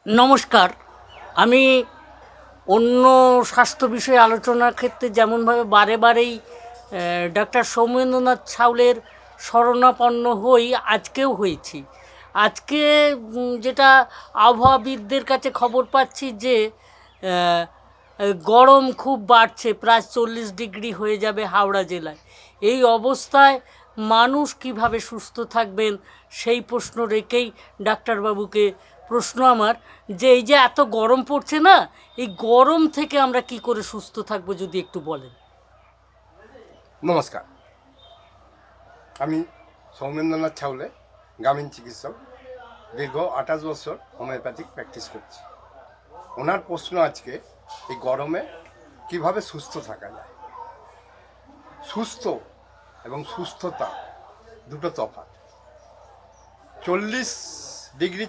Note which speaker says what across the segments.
Speaker 1: নমস্কার। আমি অন্য স্বাস্থ্য বিষয়ে আলোচনার ক্ষেত্রে যেমনভাবে বারে বারেই ডাক্তার সৌমেন্দ্রনাথ ছাউলের শরণাপন্ন হই, আজকেও হয়েছি। আজকে যেটা আবহাওয়াবিদদের কাছে খবর পাচ্ছি যে গরম খুব বাড়ছে, প্রায় 40 ডিগ্রি হয়ে যাবে হাওড়া জেলায়। এই অবস্থায় মানুষ কিভাবে সুস্থ থাকবেন সেই প্রশ্ন রেখেই ডাক্তারবাবুকে প্রশ্ন আমার, যে এই যে এত গরম পড়ছে না, এই গরম থেকে আমরা কি করে সুস্থ থাকবো যদি একটু বলেন।
Speaker 2: নমস্কার, আমি সৌমেন্দ্রনাথ ছাউলে, গ্রামীণ চিকিৎসক। দীর্ঘ 28 বছর হোমিওপ্যাথিক প্র্যাকটিস করছি। ওনার প্রশ্ন আজকে, এই গরমে কিভাবে সুস্থ থাকা যায়। সুস্থ এবং সুস্থতা দুটো তফাৎ। 40 ডিগ্রি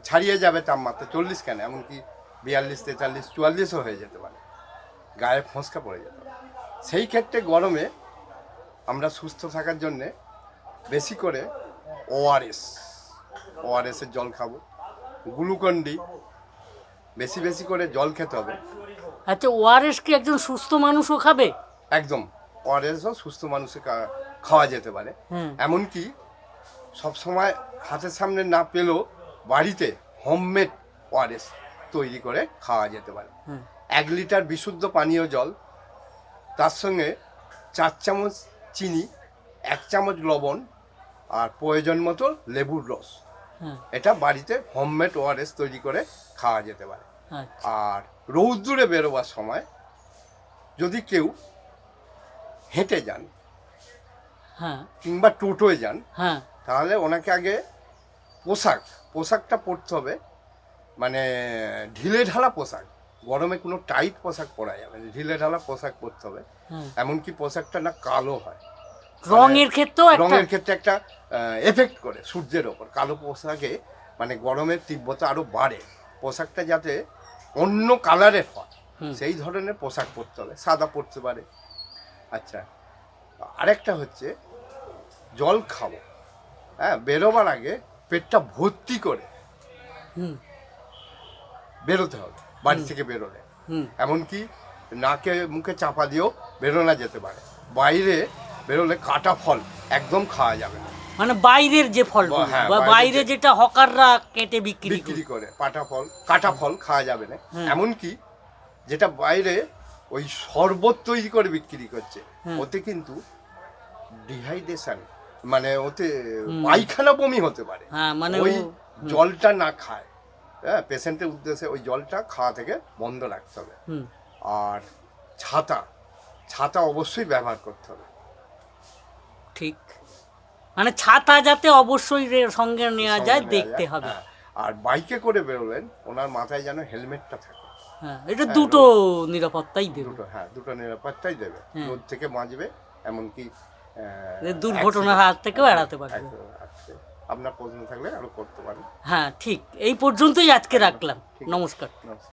Speaker 2: ছাড়িয়ে যাবে তাপমাত্রা, 40 কেন, এমনকি 42, 43, 44ও হয়ে যেতে পারে, গায়ে ফোঁসকা পড়ে যেতে পারে। সেই ক্ষেত্রে গরমে আমরা সুস্থ থাকার জন্যে বেশি করে ওআরএসের জল খাবো, গ্লুকন ডি, বেশি বেশি করে জল খেতে হবে।
Speaker 1: আচ্ছা, ওআরএস কি একজন সুস্থ মানুষও খাবে?
Speaker 2: একদম, ওআরএসও সুস্থ মানুষের খাওয়া যেতে পারে। এমনকি সবসময় হাতের সামনে না পেলেও বাড়িতে হোমমেড ওআরএস তৈরি করে খাওয়া যেতে পারে। 1 লিটার বিশুদ্ধ পানীয় জল, তার সঙ্গে 4 চামচ চিনি, 1 চামচ লবণ, আর প্রয়োজন মতো লেবুর রস, এটা বাড়িতে হোমমেড ওআরএস তৈরি করে খাওয়া যেতে পারে। আর রৌদ্রে বেরোবার সময় যদি কেউ হেঁটে যান কিংবা টোটোয় যান, তাহলে ওনাকে আগে পোশাকটা পরতে হবে, মানে ঢিলে ঢালা পোশাক। গরমে কোনো টাইট পোশাক পরা যাবে না, ঢিলে ঢালা পোশাক পরতে হবে। এমনকি পোশাকটা না কালো হয়,
Speaker 1: রঙের ক্ষেত্রে
Speaker 2: একটা এফেক্ট করে সূর্যের ওপর। কালো পোশাকে মানে গরমের তীব্রতা আরো বাড়ে। পোশাকটা যাতে অন্য কালারের হয় সেই ধরনের পোশাক পরতে হবে, সাদা পরতে পারে। আচ্ছা, আরেকটা হচ্ছে জল খাবো। বেরোবার আগে পেটটা ভর্তি করে বেরোতে হবে বাড়ি থেকে বেরোলে। এমনকি নাকে মুখে চাপা দিয়েও বেরোনা যেতে পারে। বাইরে বেরোলে কাটা ফল একদম খাওয়া যাবে না,
Speaker 1: মানে বাইরের যে ফল, বাইরে যেটা হকাররা কেটে বিক্রি
Speaker 2: করে, কাটা ফল খাওয়া যাবে না। এমনকি যেটা বাইরে ওই শরবত তৈরি করে বিক্রি করছে, ওতে কিন্তু ডিহাইড্রেশন, মানে ওতে পায়খানা বমি হতে পারে। মানে ওই জলটা না খায়, পেশেন্টের উদ্দেশ্যে ওই জলটা খাওয়া থেকে বন্ধ রাখতে হবে। আর ছাতা অবশ্যই ব্যবহার করতে হবে।
Speaker 1: ঠিক, মানে ছাতা যাতে অবশ্যই সঙ্গে নেওয়া যায়, দেখতে হবে।
Speaker 2: আর বাইকে করে বেরোলেন, ওনার মাথায় যেন হেলমেটটা থাকে।
Speaker 1: এটা দুটো নিরাপত্তাই দেবে।
Speaker 2: দুটো নিরাপত্তাই দেবে। রোদ থেকে বাঁচবে, এমনকি
Speaker 1: দুর্ঘটনার হাত থেকেও এড়াতে পারবে।
Speaker 2: আপনার প্রশ্ন থাকলে আরো করতে পারেন।
Speaker 1: ঠিক, এই পর্যন্তই আজকে রাখলাম। নমস্কার।